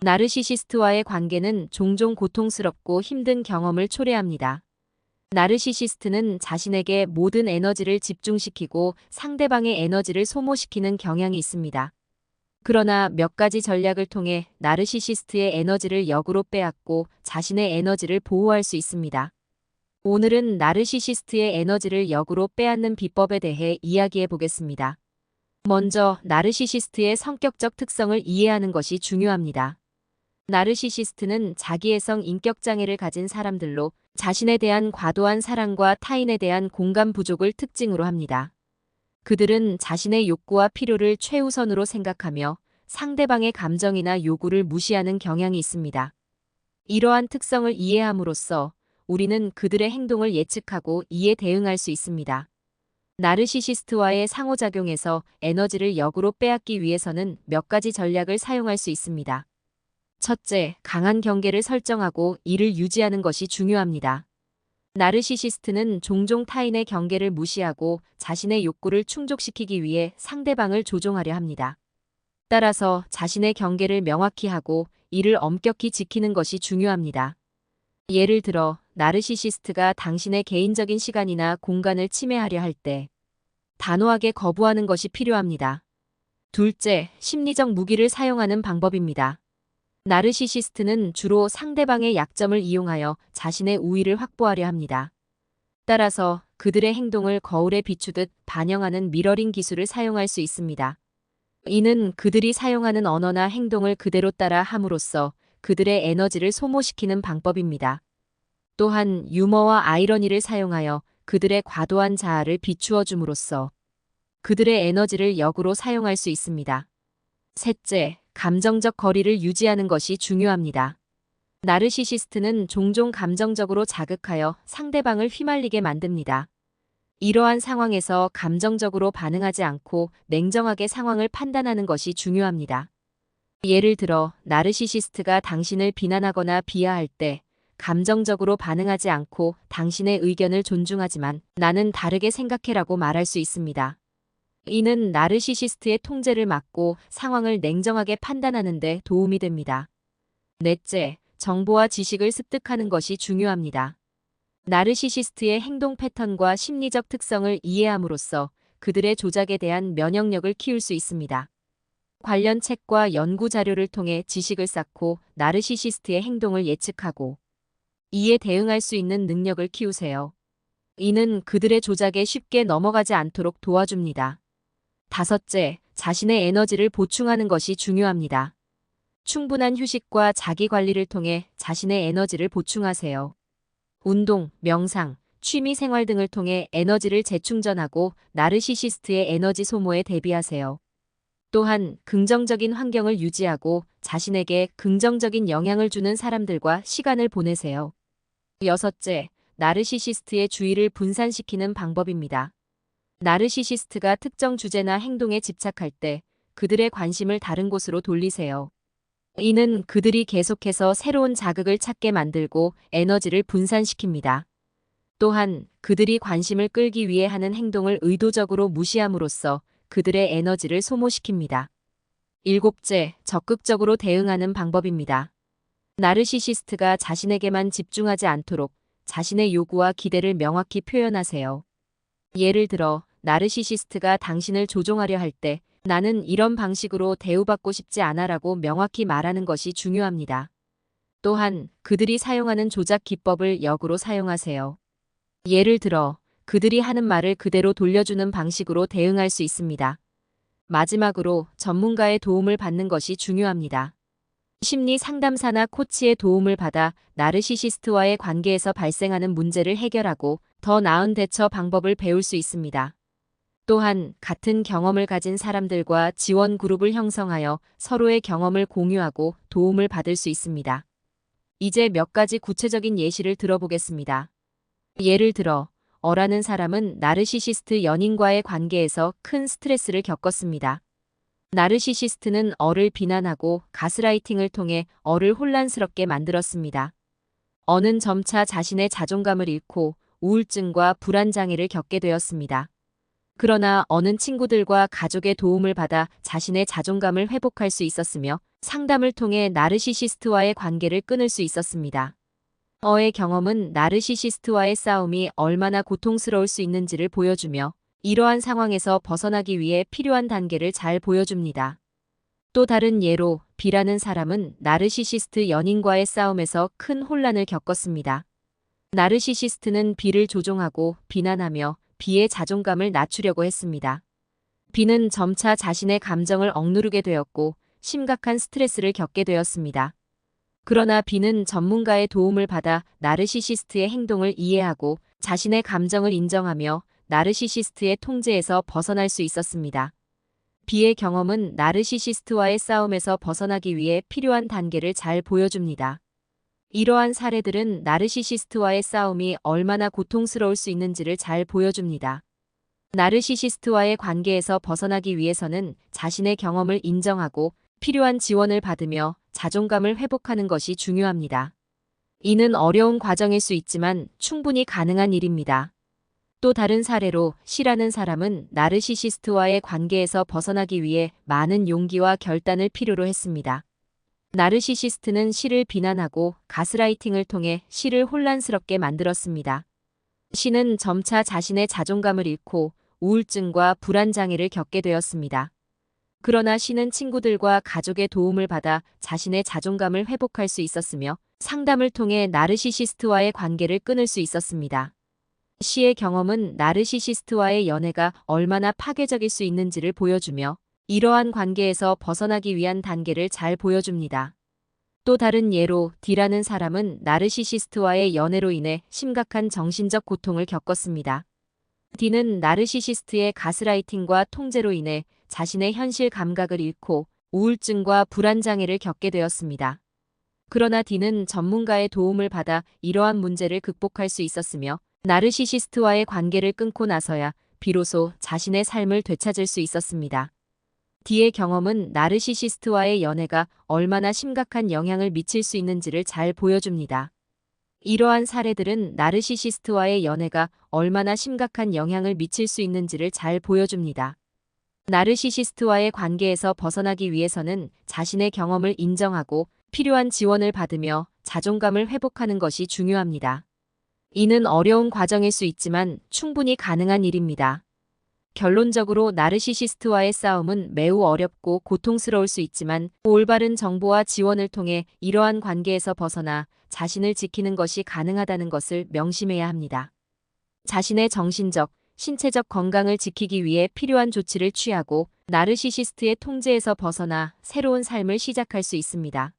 나르시시스트와의 관계는 종종 고통스럽고 힘든 경험을 초래합니다. 나르시시스트는 자신에게 모든 에너지를 집중시키고 상대방의 에너지를 소모시키는 경향이 있습니다. 그러나 몇 가지 전략을 통해 나르시시스트의 에너지를 역으로 빼앗고 자신의 에너지를 보호할 수 있습니다. 오늘은 나르시시스트의 에너지를 역으로 빼앗는 비법에 대해 이야기해 보겠습니다. 먼저 나르시시스트의 성격적 특성을 이해하는 것이 중요합니다. 나르시시스트는 자기애성 인격 장애를 가진 사람들로 자신에 대한 과도한 사랑과 타인에 대한 공감 부족을 특징으로 합니다. 그들은 자신의 욕구와 필요를 최우선으로 생각하며 상대방의 감정이나 요구를 무시하는 경향이 있습니다. 이러한 특성을 이해함으로써 우리는 그들의 행동을 예측하고 이에 대응할 수 있습니다. 나르시시스트와의 상호작용에서 에너지를 역으로 빼앗기 위해서는 몇 가지 전략을 사용할 수 있습니다. 첫째, 강한 경계를 설정하고 이를 유지하는 것이 중요합니다. 나르시시스트는 종종 타인의 경계를 무시하고 자신의 욕구를 충족시키기 위해 상대방을 조종하려 합니다. 따라서 자신의 경계를 명확히 하고 이를 엄격히 지키는 것이 중요합니다. 예를 들어, 나르시시스트가 당신의 개인적인 시간이나 공간을 침해하려 할 때 단호하게 거부하는 것이 필요합니다. 둘째, 심리적 무기를 사용하는 방법입니다. 나르시시스트는 주로 상대방의 약점을 이용하여 자신의 우위를 확보하려 합니다. 따라서 그들의 행동을 거울에 비추듯 반영하는 미러링 기술을 사용할 수 있습니다. 이는 그들이 사용하는 언어나 행동을 그대로 따라 함으로써 그들의 에너지를 소모시키는 방법입니다. 또한 유머와 아이러니를 사용하여 그들의 과도한 자아를 비추어 줌으로써 그들의 에너지를 역으로 사용할 수 있습니다. 셋째, 감정적 거리를 유지하는 것이 중요합니다. 나르시시스트는 종종 감정적으로 자극하여 상대방을 휘말리게 만듭니다. 이러한 상황에서 감정적으로 반응하지 않고 냉정하게 상황을 판단하는 것이 중요합니다. 예를 들어, 나르시시스트가 당신을 비난하거나 비하할 때 감정적으로 반응하지 않고 당신의 의견을 존중하지만 나는 다르게 생각해라고 말할 수 있습니다. 이는 나르시시스트의 통제를 막고 상황을 냉정하게 판단하는 데 도움이 됩니다. 넷째, 정보와 지식을 습득하는 것이 중요합니다. 나르시시스트의 행동 패턴과 심리적 특성을 이해함으로써 그들의 조작에 대한 면역력을 키울 수 있습니다. 관련 책과 연구 자료를 통해 지식을 쌓고 나르시시스트의 행동을 예측하고 이에 대응할 수 있는 능력을 키우세요. 이는 그들의 조작에 쉽게 넘어가지 않도록 도와줍니다. 다섯째, 자신의 에너지를 보충하는 것이 중요합니다. 충분한 휴식과 자기 관리를 통해 자신의 에너지를 보충하세요. 운동, 명상, 취미 생활 등을 통해 에너지를 재충전하고 나르시시스트의 에너지 소모에 대비하세요. 또한 긍정적인 환경을 유지하고 자신에게 긍정적인 영향을 주는 사람들과 시간을 보내세요. 여섯째, 나르시시스트의 주의를 분산시키는 방법입니다. 나르시시스트가 특정 주제나 행동에 집착할 때 그들의 관심을 다른 곳으로 돌리세요. 이는 그들이 계속해서 새로운 자극을 찾게 만들고 에너지를 분산시킵니다. 또한 그들이 관심을 끌기 위해 하는 행동을 의도적으로 무시함으로써 그들의 에너지를 소모시킵니다. 일곱째, 적극적으로 대응하는 방법입니다. 나르시시스트가 자신에게만 집중하지 않도록 자신의 요구와 기대를 명확히 표현하세요. 예를 들어, 나르시시스트가 당신을 조종하려 할 때 나는 이런 방식으로 대우받고 싶지 않아라고 명확히 말하는 것이 중요합니다. 또한 그들이 사용하는 조작 기법을 역으로 사용하세요. 예를 들어, 그들이 하는 말을 그대로 돌려주는 방식으로 대응할 수 있습니다. 마지막으로 전문가의 도움을 받는 것이 중요합니다. 심리 상담사나 코치의 도움을 받아 나르시시스트와의 관계에서 발생하는 문제를 해결하고 더 나은 대처 방법을 배울 수 있습니다. 또한 같은 경험을 가진 사람들과 지원 그룹을 형성하여 서로의 경험을 공유하고 도움을 받을 수 있습니다. 이제 몇 가지 구체적인 예시를 들어보겠습니다. 예를 들어, 어라는 사람은 나르시시스트 연인과의 관계에서 큰 스트레스를 겪었습니다. 나르시시스트는 어를 비난하고 가스라이팅을 통해 어를 혼란스럽게 만들었습니다. 어는 점차 자신의 자존감을 잃고 우울증과 불안 장애를 겪게 되었습니다. 그러나 어는 친구들과 가족의 도움을 받아 자신의 자존감을 회복할 수 있었으며 상담을 통해 나르시시스트와의 관계를 끊을 수 있었습니다. 어의 경험은 나르시시스트와의 싸움이 얼마나 고통스러울 수 있는지를 보여주며 이러한 상황에서 벗어나기 위해 필요한 단계를 잘 보여줍니다. 또 다른 예로 B라는 사람은 나르시시스트 연인과의 싸움에서 큰 혼란을 겪었습니다. 나르시시스트는 B를 조종하고 비난하며 B의 자존감을 낮추려고 했습니다. B는 점차 자신의 감정을 억누르게 되었고 심각한 스트레스를 겪게 되었습니다. 그러나 B는 전문가의 도움을 받아 나르시시스트의 행동을 이해하고 자신의 감정을 인정하며 나르시시스트의 통제에서 벗어날 수 있었습니다. B의 경험은 나르시시스트와의 싸움에서 벗어나기 위해 필요한 단계를 잘 보여줍니다. 이러한 사례들은 나르시시스트와의 싸움이 얼마나 고통스러울 수 있는지를 잘 보여줍니다. 나르시시스트와의 관계에서 벗어나기 위해서는 자신의 경험을 인정하고 필요한 지원을 받으며 자존감을 회복하는 것이 중요합니다. 이는 어려운 과정일 수 있지만 충분히 가능한 일입니다. 또 다른 사례로 C라는 사람은 나르시시스트와의 관계에서 벗어나기 위해 많은 용기와 결단을 필요로 했습니다. 나르시시스트는 C를 비난하고 가스라이팅을 통해 C를 혼란스럽게 만들었습니다. C는 점차 자신의 자존감을 잃고 우울증과 불안장애를 겪게 되었습니다. 그러나 C는 친구들과 가족의 도움을 받아 자신의 자존감을 회복할 수 있었으며 상담을 통해 나르시시스트와의 관계를 끊을 수 있었습니다. C의 경험은 나르시시스트와의 연애가 얼마나 파괴적일 수 있는지를 보여주며 이러한 관계에서 벗어나기 위한 단계를 잘 보여줍니다. 또 다른 예로 D라는 사람은 나르시시스트와의 연애로 인해 심각한 정신적 고통을 겪었습니다. D는 나르시시스트의 가스라이팅과 통제로 인해 자신의 현실 감각을 잃고 우울증과 불안장애를 겪게 되었습니다. 그러나 D는 전문가의 도움을 받아 이러한 문제를 극복할 수 있었으며 나르시시스트와의 관계를 끊고 나서야 비로소 자신의 삶을 되찾을 수 있었습니다. D의 경험은 나르시시스트와의 연애가 얼마나 심각한 영향을 미칠 수 있는지를 잘 보여줍니다. 이러한 사례들은 나르시시스트와의 연애가 얼마나 심각한 영향을 미칠 수 있는지를 잘 보여줍니다. 나르시시스트와의 관계에서 벗어나기 위해서는 자신의 경험을 인정하고 필요한 지원을 받으며 자존감을 회복하는 것이 중요합니다. 이는 어려운 과정일 수 있지만 충분히 가능한 일입니다. 결론적으로 나르시시스트와의 싸움은 매우 어렵고 고통스러울 수 있지만 올바른 정보와 지원을 통해 이러한 관계에서 벗어나 자신을 지키는 것이 가능하다는 것을 명심해야 합니다. 자신의 정신적, 신체적 건강을 지키기 위해 필요한 조치를 취하고 나르시시스트의 통제에서 벗어나 새로운 삶을 시작할 수 있습니다.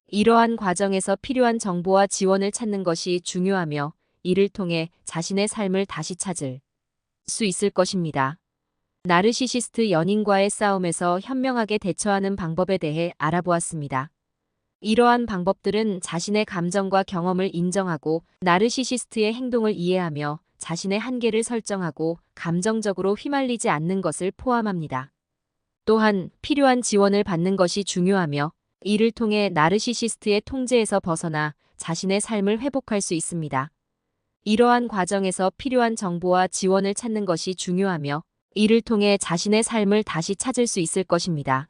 이러한 과정에서 필요한 정보와 지원을 찾는 것이 중요하며 이를 통해 자신의 삶을 다시 찾을 수 있을 것입니다. 나르시시스트 연인과의 싸움에서 현명하게 대처하는 방법에 대해 알아보았습니다. 이러한 방법들은 자신의 감정과 경험을 인정하고 나르시시스트의 행동을 이해하며 자신의 한계를 설정하고 감정적으로 휘말리지 않는 것을 포함합니다. 또한 필요한 지원을 받는 것이 중요하며 이를 통해 나르시시스트의 통제에서 벗어나 자신의 삶을 회복할 수 있습니다. 이러한 과정에서 필요한 정보와 지원을 찾는 것이 중요하며 이를 통해 자신의 삶을 다시 찾을 수 있을 것입니다.